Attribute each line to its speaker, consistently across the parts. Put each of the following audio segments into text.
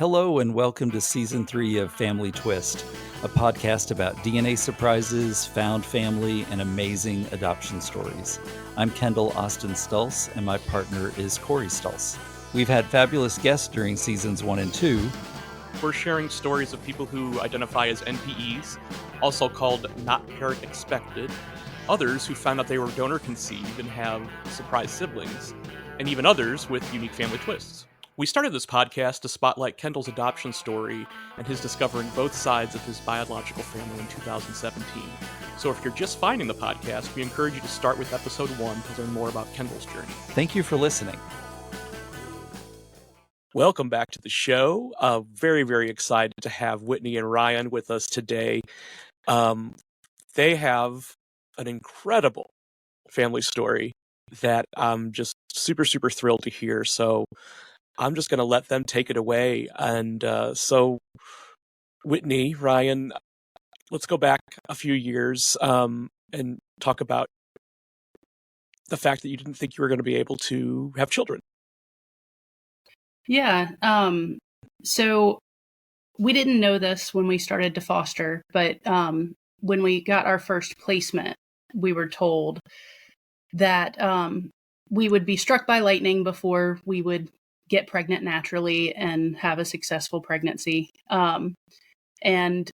Speaker 1: Hello and welcome to Season 3 of Family Twist, a podcast about DNA surprises, found family, and amazing adoption stories. I'm Kendall Austin Stulse, and my partner is Corey Stulse. We've had fabulous guests during Seasons 1 and 2.
Speaker 2: We're sharing stories of people who identify as NPEs, also called not parent expected, others who found out they were donor conceived and have surprise siblings, and even others with unique family twists. We started this podcast to spotlight Kendall's adoption story and his discovering both sides of his biological family in 2017. So if you're just finding the podcast, we encourage you to start with episode 1 to learn more about Kendall's journey.
Speaker 1: Thank you for listening.
Speaker 2: Welcome back to the show. Very, very excited to have Whitney and Ryan with us today. They have an incredible family story that I'm just super, super thrilled to hear. So I'm just going to let them take it away. And so, Whitney, Ryan, let's go back a few years and talk about the fact that you didn't think you were going to be able to have children.
Speaker 3: Yeah. So we didn't know this when we started to foster, but when we got our first placement, we were told that we would be struck by lightning before we would get pregnant naturally and have a successful pregnancy. And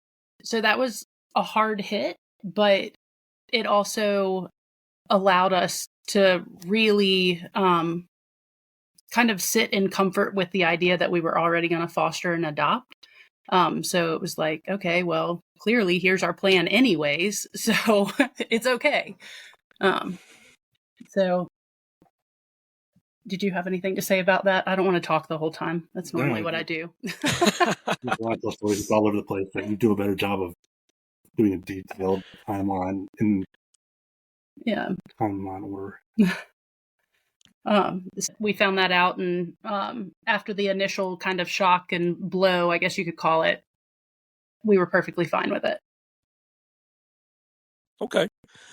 Speaker 3: so that was a hard hit, but it also allowed us to really kind of sit in comfort with the idea that we were already going to foster and adopt. So it was like, okay, well, clearly here's our plan anyways. So it's okay. So did you have anything to say about that? I don't want to talk the whole time. That's normally what I do.
Speaker 4: There's a lot of stories. It's all over the place. But you do a better job of doing a detailed timeline in timeline order.
Speaker 3: We found that out, and after the initial kind of shock and blow, I guess you could call it, we were perfectly fine with it.
Speaker 2: Okay.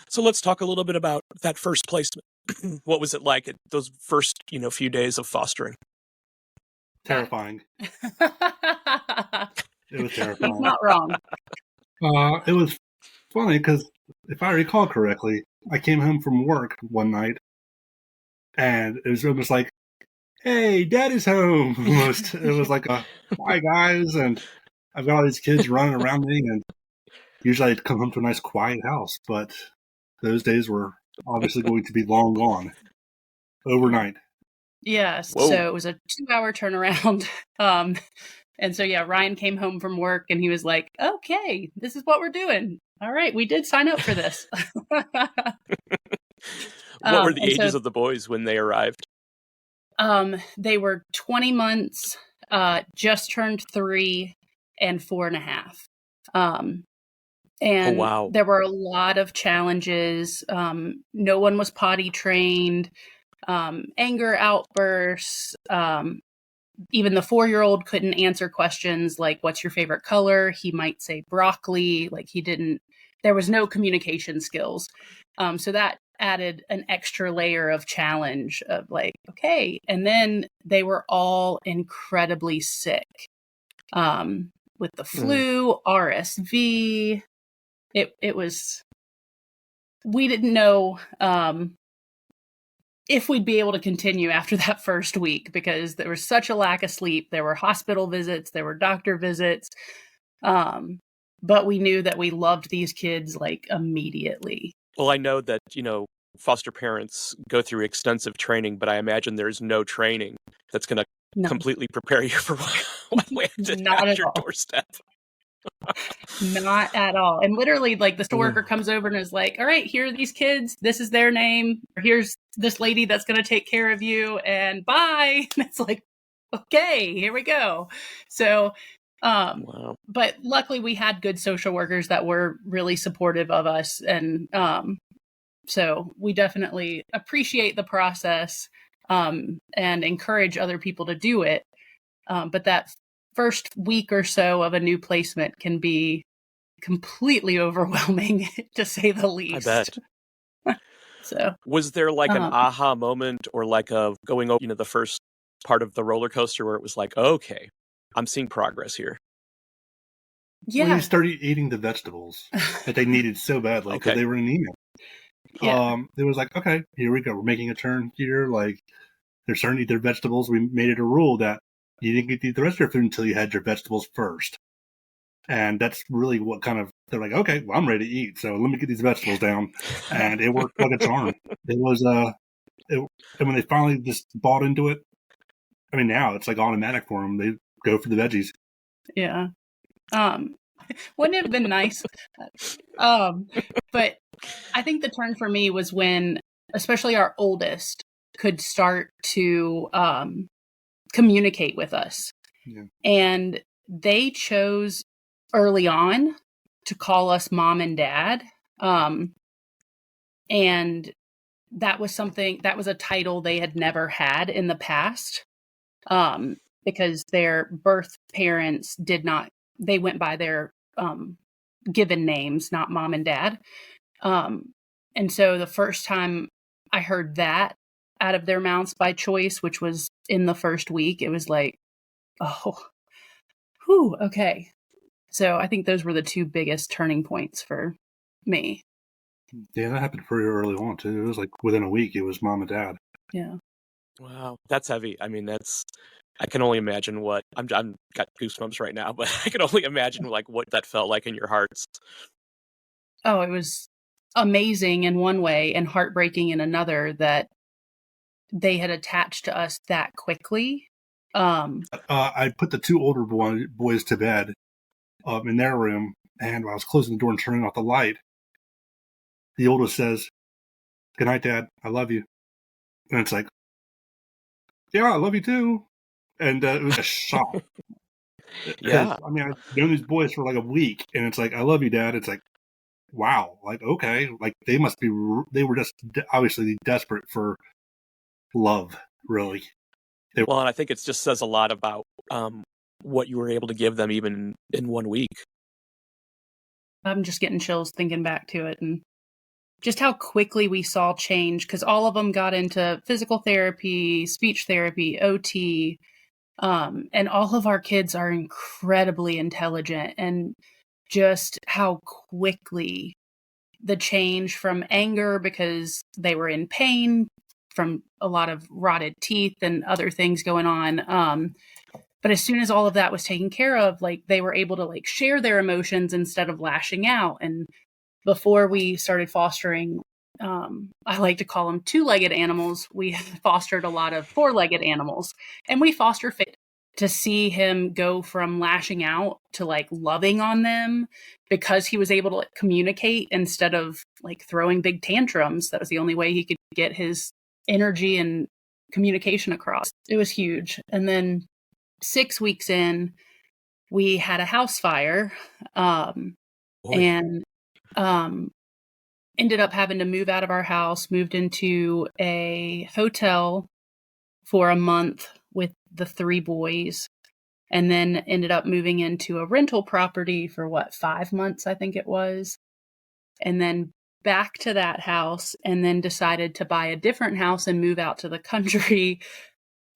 Speaker 2: So let's talk a little bit about that first placement. What was it like at those first, few days of fostering?
Speaker 4: Terrifying. It was terrifying.
Speaker 3: He's not wrong.
Speaker 4: It was funny because if I recall correctly, I came home from work one night and it was almost like, hey, Daddy's home. Almost. It was like a, hi guys, and I've got all these kids running around me, and usually I'd come home to a nice quiet house, but those days were obviously going to be long gone overnight.
Speaker 3: Yes.
Speaker 2: Whoa.
Speaker 3: So it was a 2-hour turnaround. And so, Ryan came home from work and he was like, okay, this is what we're doing. All right. We did sign up for this.
Speaker 2: What were the ages of the boys when they arrived?
Speaker 3: They were 20 months, just turned 3 and 4.5. And
Speaker 2: oh, wow.
Speaker 3: There were a lot of challenges. No one was potty trained, anger outbursts. Even the 4-year-old couldn't answer questions like, what's your favorite color? He might say broccoli. There was no communication skills. So that added an extra layer of challenge of like, okay. And then they were all incredibly sick with the flu, RSV. It was, we didn't know if we'd be able to continue after that first week because there was such a lack of sleep. There were hospital visits, there were doctor visits. But we knew that we loved these kids like immediately.
Speaker 2: Well, I know that, foster parents go through extensive training, but I imagine there's no training that's going to completely prepare you for what landed at your doorstep.
Speaker 3: Not at all. And literally, like, the store worker comes over and is like, all right, here are these kids. This is their name. Here's this lady that's going to take care of you, and bye. And it's like, okay, here we go. So,
Speaker 2: wow.
Speaker 3: But luckily we had good social workers that were really supportive of us. And so we definitely appreciate the process and encourage other people to do it. But that first week or so of a new placement can be completely overwhelming, to say the least.
Speaker 2: I bet.
Speaker 3: So,
Speaker 2: was there like an aha moment or like a going over, the first part of the roller coaster where it was like, okay, I'm seeing progress here.
Speaker 3: Yeah.
Speaker 4: When you started eating the vegetables that they needed so badly because
Speaker 2: Okay.
Speaker 4: they were anemic.
Speaker 3: Yeah.
Speaker 4: It was like, okay, here we go. We're making a turn here. Like, they're starting to eat their vegetables. We made it a rule that you didn't get to eat the rest of your food until you had your vegetables first. And that's really what kind of, they're like, okay, well, I'm ready to eat. So let me get these vegetables down. And it worked like a charm. It was, and when they finally just bought into it, I mean, now it's like automatic for them. They go for the veggies.
Speaker 3: Yeah. Wouldn't it have been nice? But I think the turn for me was when, especially our oldest, could start to communicate with us.
Speaker 4: Yeah.
Speaker 3: And they chose early on to call us mom and dad. And that was a title they had never had in the past. Because their birth parents they went by their given names, not mom and dad. And so the first time I heard that out of their mouths by choice, which was in the first week, it was like, oh, whew, okay. So I think those were the two biggest turning points for me.
Speaker 4: Yeah, that happened pretty early on, too. It was like within a week, it was mom and dad.
Speaker 3: Yeah.
Speaker 2: Wow, that's heavy. I mean, I can only imagine what I'm got goosebumps right now, but I can only imagine like what that felt like in your hearts.
Speaker 3: Oh, it was amazing in one way and heartbreaking in another that they had attached to us that quickly.
Speaker 4: I put the two older boys to bed in their room, and while I was closing the door and turning off the light, the oldest says, "Good night, Dad. I love you." And it's like, "Yeah, I love you too." And it was a shock.
Speaker 2: Yeah.
Speaker 4: I mean, I've known these boys for like a week, and it's like, "I love you, Dad." It's like, wow, like, okay, like they were just obviously desperate for love, really.
Speaker 2: Well, and I think it just says a lot about what you were able to give them even in 1 week.
Speaker 3: I'm just getting chills thinking back to it and just how quickly we saw change, because all of them got into physical therapy, speech therapy, OT, and all of our kids are incredibly intelligent, and just how quickly the change from anger because they were in pain from a lot of rotted teeth and other things going on. But as soon as all of that was taken care of, like they were able to like share their emotions instead of lashing out. And before we started fostering, I like to call them two-legged animals. We fostered a lot of four-legged animals, and we foster fit to see him go from lashing out to like loving on them because he was able to like, communicate instead of like throwing big tantrums. That was the only way he could get his energy and communication across. It was huge. And then 6 weeks in, we had a house fire, and ended up having to move out of our house, moved into a hotel for a month with the three boys, and then ended up moving into a rental property for 5 months, I think it was. And then back to that house, and then decided to buy a different house and move out to the country,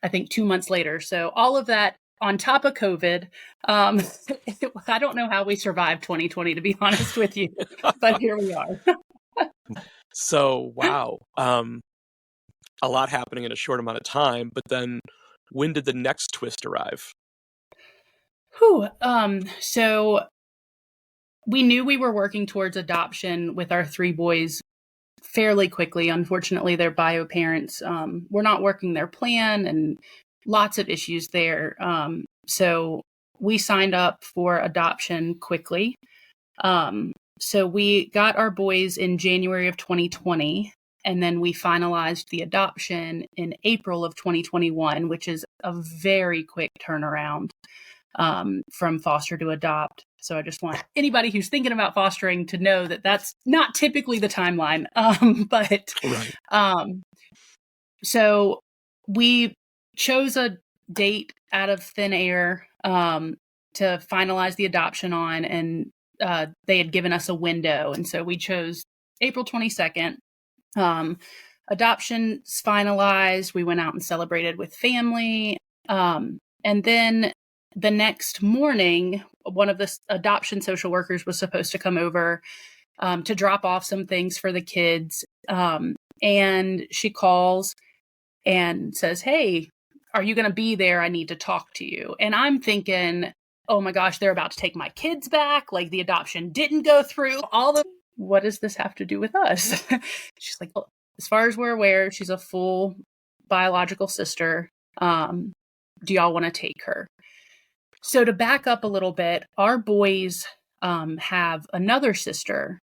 Speaker 3: I think 2 months later. So all of that on top of COVID. I don't know how we survived 2020, to be honest with you, but here we are.
Speaker 2: So, wow. A lot happening in a short amount of time, but then when did the next twist arrive?
Speaker 3: Whew. So we knew we were working towards adoption with our three boys fairly quickly. Unfortunately, their bio parents were not working their plan and lots of issues there. So we signed up for adoption quickly. So we got our boys in January of 2020, and then we finalized the adoption in April of 2021, which is a very quick turnaround from foster to adopt. So I just want anybody who's thinking about fostering to know that that's not typically the timeline. But
Speaker 2: Right.
Speaker 3: So we chose a date out of thin air to finalize the adoption on, and they had given us a window, and so we chose April 22nd. Adoption's finalized. We went out and celebrated with family, and then the next morning, one of the adoption social workers was supposed to come over to drop off some things for the kids. And she calls and says, "Hey, are you going to be there? I need to talk to you." And I'm thinking, oh my gosh, they're about to take my kids back. Like, the adoption didn't go through. What does this have to do with us? She's like, well, as far as we're aware, she's a full biological sister. Do y'all want to take her? So to back up a little bit, our boys have another sister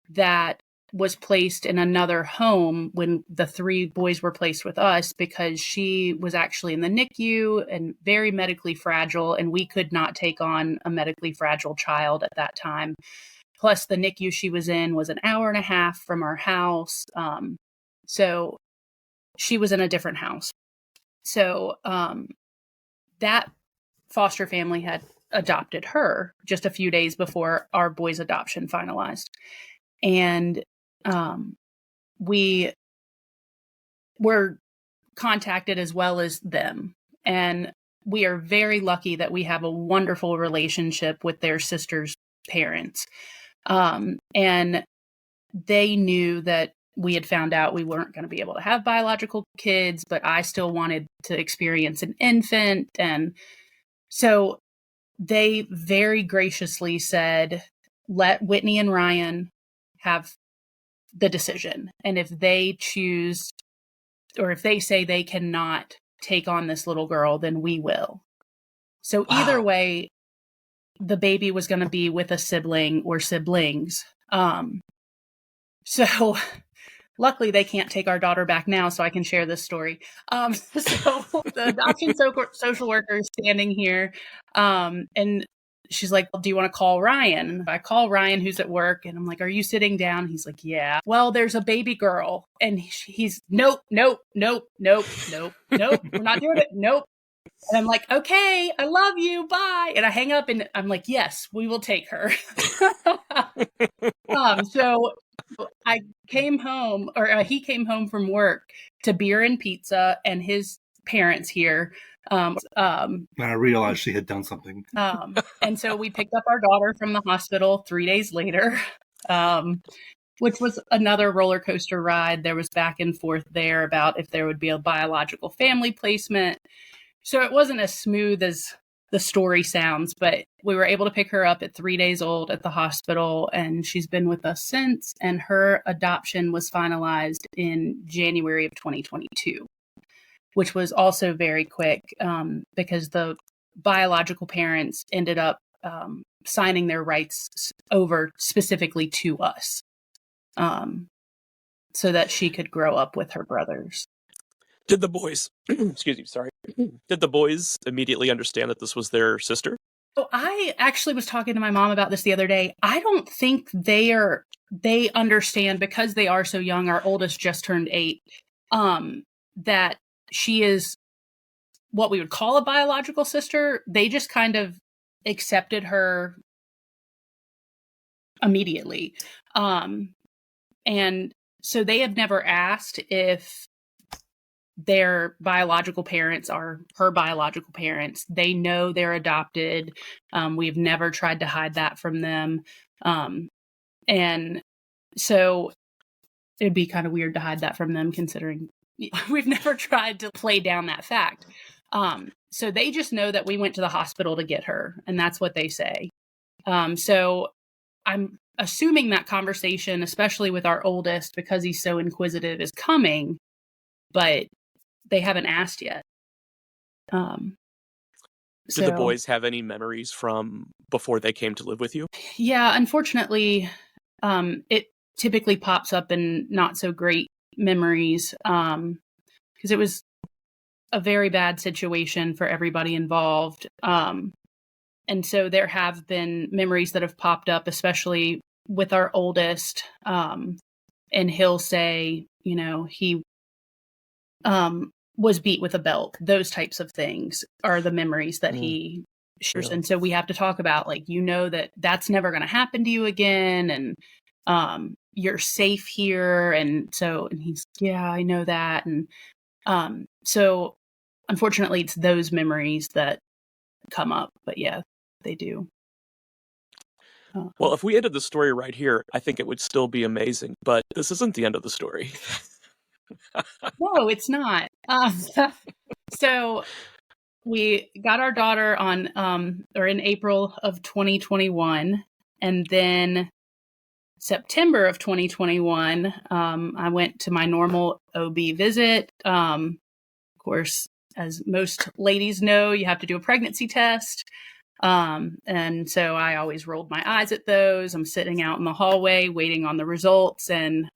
Speaker 3: that was placed in another home when the 3 boys were placed with us, because she was actually in the NICU and very medically fragile, and we could not take on a medically fragile child at that time. Plus, the NICU she was in was an hour and a half from our house. So she was in a different house. So that foster family had adopted her just a few days before our boys' adoption finalized. And we were contacted as well as them. And we are very lucky that we have a wonderful relationship with their sister's parents. And they knew that we had found out we weren't going to be able to have biological kids, but I still wanted to experience an infant. And so they very graciously said, let Whitney and Ryan have the decision. And if they choose, or if they say they cannot take on this little girl, then we will. So either way, the baby was going to be with a sibling or siblings. So luckily they can't take our daughter back now, so I can share this story. So the adoption social worker is standing here, and she's like, well, do you want to call Ryan? I call Ryan, who's at work, and I'm like, are you sitting down? He's like, yeah. Well, there's a baby girl. And he's, nope, nope, nope, nope, nope, nope. We're not doing it. Nope. And I'm like, okay, I love you. Bye. And I hang up and I'm like, yes, we will take her. So I came home, or he came home from work to beer and pizza, and his parents here.
Speaker 4: And I realized she had done something.
Speaker 3: And so we picked up our daughter from the hospital 3 days later, which was another roller coaster ride. There was back and forth there about if there would be a biological family placement. So it wasn't as smooth as the story sounds, but we were able to pick her up at 3 days old at the hospital, and she's been with us since, and her adoption was finalized in January of 2022, which was also very quick, because the biological parents ended up signing their rights over specifically to us, so that she could grow up with her brothers.
Speaker 2: Did the boys, excuse me, sorry. Did the boys immediately understand that this was their sister?
Speaker 3: So I actually was talking to my mom about this the other day. I don't think they understand, because they are so young. Our oldest just turned 8, that she is what we would call a biological sister. They just kind of accepted her immediately. And so they have never asked if their biological parents are her biological parents. They know they're adopted. We've never tried to hide that from them. And so it'd be kind of weird to hide that from them, considering we've never tried to play down that fact. So they just know that we went to the hospital to get her, and that's what they say. So I'm assuming that conversation, especially with our oldest, because he's so inquisitive, is coming, but they haven't asked yet.
Speaker 2: Did the boys have any memories from before they came to live with you?
Speaker 3: Yeah, unfortunately, it typically pops up in not so great memories, because it was a very bad situation for everybody involved. And so there have been memories that have popped up, especially with our oldest. And he'll say, he was beat with a belt. Those types of things are the memories that he shares. Yeah. And so we have to talk about, that that's never going to happen to you again. And you're safe here. And he's, yeah, I know that. And so unfortunately, it's those memories that come up, but yeah, they do.
Speaker 2: Well, if we ended the story right here, I think it would still be amazing, but this isn't the end of the story.
Speaker 3: No, it's not. So we got our daughter in April of 2021, and then September of 2021, I went to my normal OB visit. Of course, as most ladies know, you have to do a pregnancy test. And so I always rolled my eyes at those. I'm sitting out in the hallway waiting on the results. And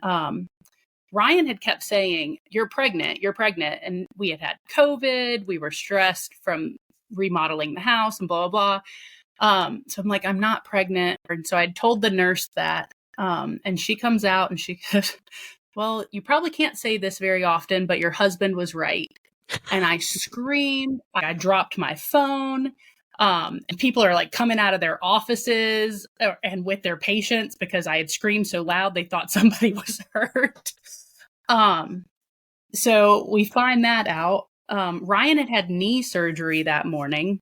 Speaker 3: Ryan had kept saying, you're pregnant. And we had COVID. We were stressed from remodeling the house and blah, blah, blah. So I'm like, I'm not pregnant. And so I told the nurse that. And she comes out and she goes, well, you probably can't say this very often, but your husband was right. And I screamed. I dropped my phone. And people are like coming out of their offices and with their patients because I had screamed so loud they thought somebody was hurt. So we find that out. Ryan had knee surgery that morning.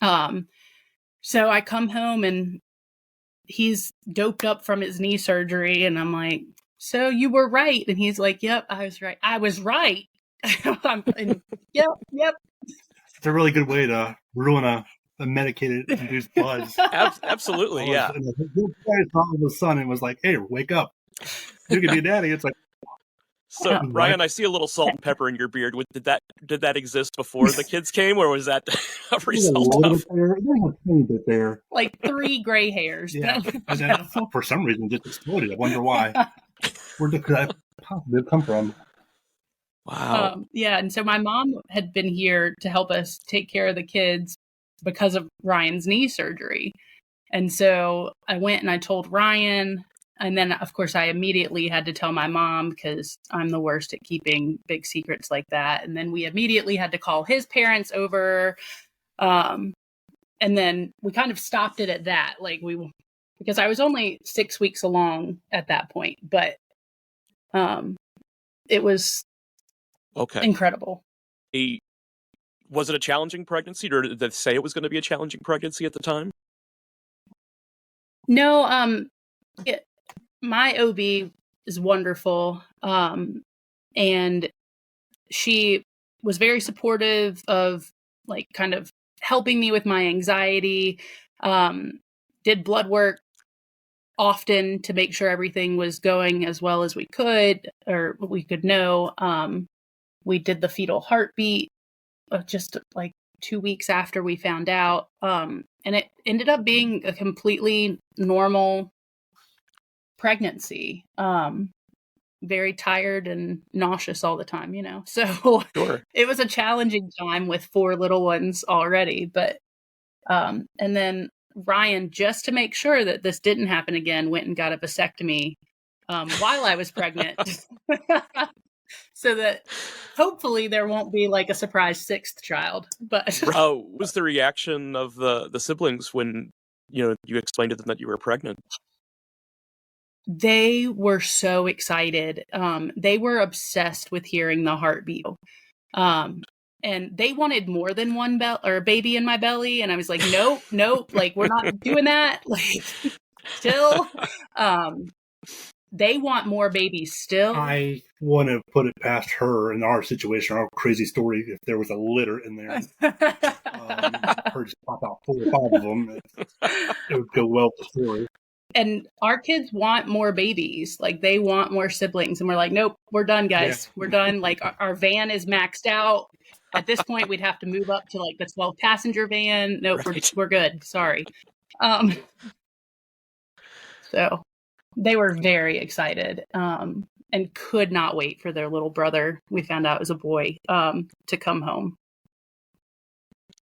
Speaker 3: So I come home and he's doped up from his knee surgery, and I'm like, so you were right. And he's like, yep, I was right. I was right. Yep.
Speaker 4: It's a really good way to ruin a medicated induced buzz.
Speaker 2: Absolutely, yeah.
Speaker 4: And the guy saw the son and was like, hey, wake up. You can be a daddy. It's like,
Speaker 2: so Ryan, I see a little salt and pepper in your beard. Did that exist before the kids came, or was that a result of?
Speaker 4: There's a tiny bit there.
Speaker 3: Like 3 gray hairs.
Speaker 4: Yeah. And then for some reason just exploded. I wonder why. Where did that possibly come from?
Speaker 2: Wow.
Speaker 3: Yeah, and so my mom had been here to help us take care of the kids because of Ryan's knee surgery. And so I went and I told Ryan, and then of course I immediately had to tell my mom because I'm the worst at keeping big secrets like that. And then we immediately had to call his parents over. And then we kind of stopped it at that. Because I was only 6 weeks along at that point, but it was incredible.
Speaker 2: Was it a challenging pregnancy, or did they say it was going to be a challenging pregnancy at the time?
Speaker 3: No, my OB is wonderful. And she was very supportive of kind of helping me with my anxiety, did blood work often to make sure everything was going as well as we could, or we could know. We did the fetal heartbeat just 2 weeks after we found out. And it ended up being a completely normal pregnancy. Very tired and nauseous all the time, So
Speaker 2: Sure.
Speaker 3: It was a challenging time with 4 little ones already. But and then Ryan, just to make sure that this didn't happen again, went and got a vasectomy while I was pregnant. So that hopefully there won't be a surprise 6th child. But
Speaker 2: what was the reaction of the siblings when you explained to them that you were pregnant?
Speaker 3: They were so excited. They were obsessed with hearing the heartbeat. And they wanted more than one baby in my belly. And I was like, nope, we're not doing that. Still, they want more babies still.
Speaker 4: I want to put it past her in our situation, our crazy story, if there was a litter in there. Her just pop out 4 or 5 of them. It would go well with the story.
Speaker 3: And our kids want more babies. They want more siblings. And we're like, nope, we're done, guys. Yeah. We're done. Our van is maxed out. At this point, we'd have to move up to the 12-passenger van. Nope, right. we're good. Sorry. So they were very excited and could not wait for their little brother, we found out was a boy, to come home.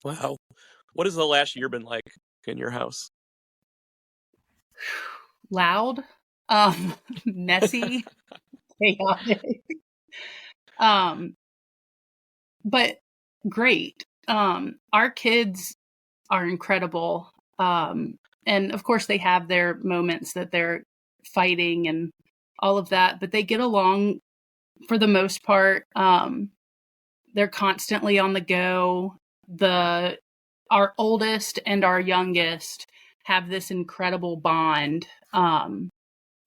Speaker 2: Wow. What has the last year been like in your house?
Speaker 3: Loud, messy, chaotic, but great. Our kids are incredible. And of course they have their moments that they're fighting and all of that, but they get along for the most part. They're constantly on the go. The our oldest and our youngest have this incredible bond.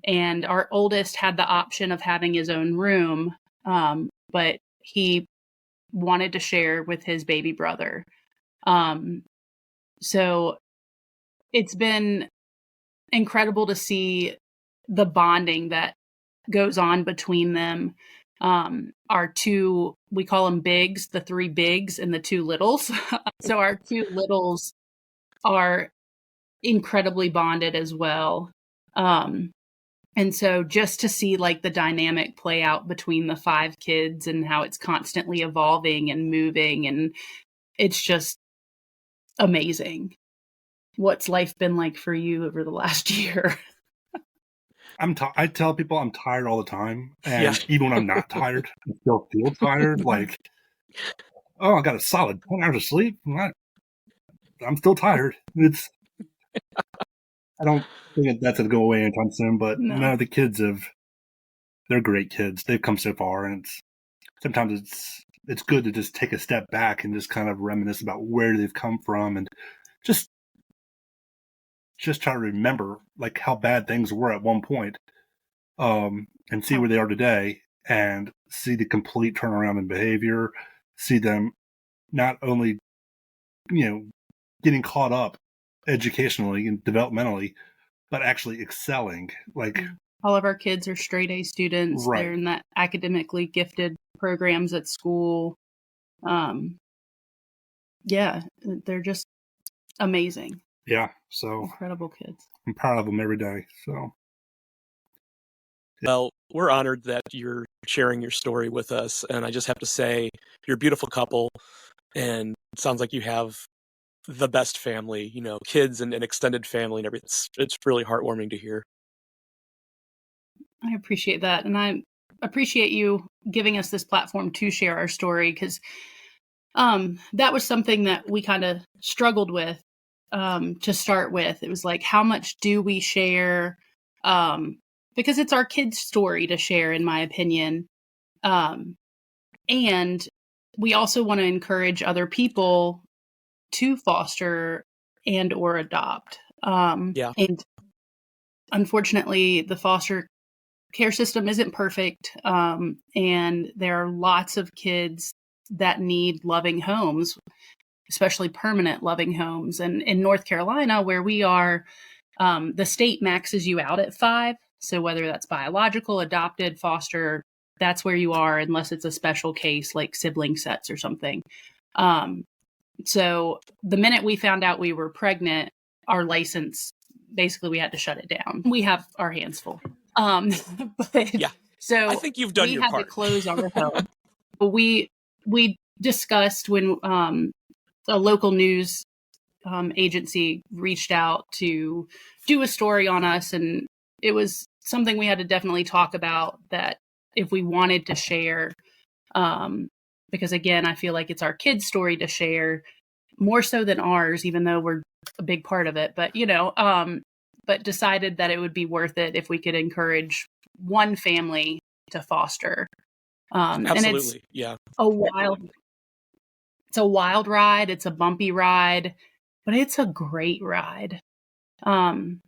Speaker 3: And our oldest had the option of having his own room, but he wanted to share with his baby brother. So it's been incredible to see the bonding that goes on between them. Our two, we call them bigs, the three bigs and the two littles. So our two littles are incredibly bonded as well. And so just to see like the dynamic play out between the 5 kids and how it's constantly evolving and moving, and it's just amazing. What's life been like for you over the last year?
Speaker 4: I tell people I'm tired all the time, and even when I'm not tired, I still feel tired. Like, oh, I got a solid 10 hours of sleep. I'm still tired. I don't think that's going to go away anytime soon, but no, the kids they're great kids. They've come so far, and sometimes it's good to just take a step back and just kind of reminisce about where they've come from, and just try to remember like how bad things were at one point, and see where they are today, and see the complete turnaround in behavior, see them not only, getting caught up educationally and developmentally, but actually excelling. Like,
Speaker 3: all of our kids are straight A students.
Speaker 4: Right.
Speaker 3: They're in that academically gifted programs at school. Yeah, they're just amazing.
Speaker 4: Yeah, so
Speaker 3: Incredible kids.
Speaker 4: I'm proud of them every day. So,
Speaker 2: well, we're honored that you're sharing your story with us, and I just have to say, you're a beautiful couple, and it sounds like you have the best family, kids and extended family and everything. It's really heartwarming to hear.
Speaker 3: I appreciate that. And I appreciate you giving us this platform to share our story, because that was something that we kind of struggled with to start with. It was like, how much do we share? Because it's our kids' story to share, in my opinion. And we also want to encourage other people to foster and or adopt. And unfortunately, the foster care system isn't perfect. And there are lots of kids that need loving homes, especially permanent loving homes. And in North Carolina, where we are, the state maxes you out at 5. So whether that's biological, adopted, foster, that's where you are, unless it's a special case like sibling sets or something. So the minute we found out we were pregnant, our license, basically we had to shut it down. We have our hands full. But
Speaker 2: yeah.
Speaker 3: So
Speaker 2: I think you've done your part.
Speaker 3: We had to close our home. We discussed when a local news agency reached out to do a story on us, and it was something we had to definitely talk about, that if we wanted to share, because again, I feel like it's our kids' story to share more so than ours, even though we're a big part of it. But, but decided that it would be worth it if we could encourage one family to foster.
Speaker 2: Absolutely.
Speaker 3: And it's a wild ride. It's a bumpy ride, but it's a great ride. And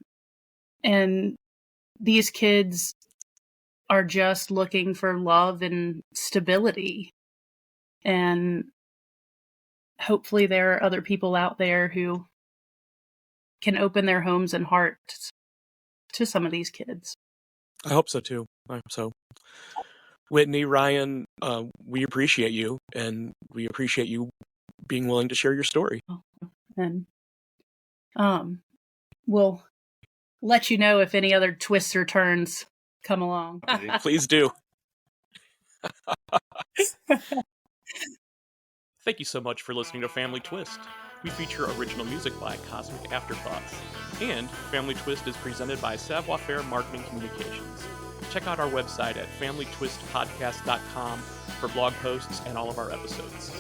Speaker 3: these kids are just looking for love and stability. And hopefully there are other people out there who can open their homes and hearts to some of these kids.
Speaker 2: I hope so too. I hope so. Whitney, Ryan, we appreciate you, and we appreciate you being willing to share your story.
Speaker 3: And we'll let you know if any other twists or turns come along.
Speaker 2: Please do. Thank you so much for listening to Family Twist. We feature original music by Cosmic Afterthoughts. And Family Twist is presented by Savoir Faire Marketing Communications. Check out our website at familytwistpodcast.com for blog posts and all of our episodes.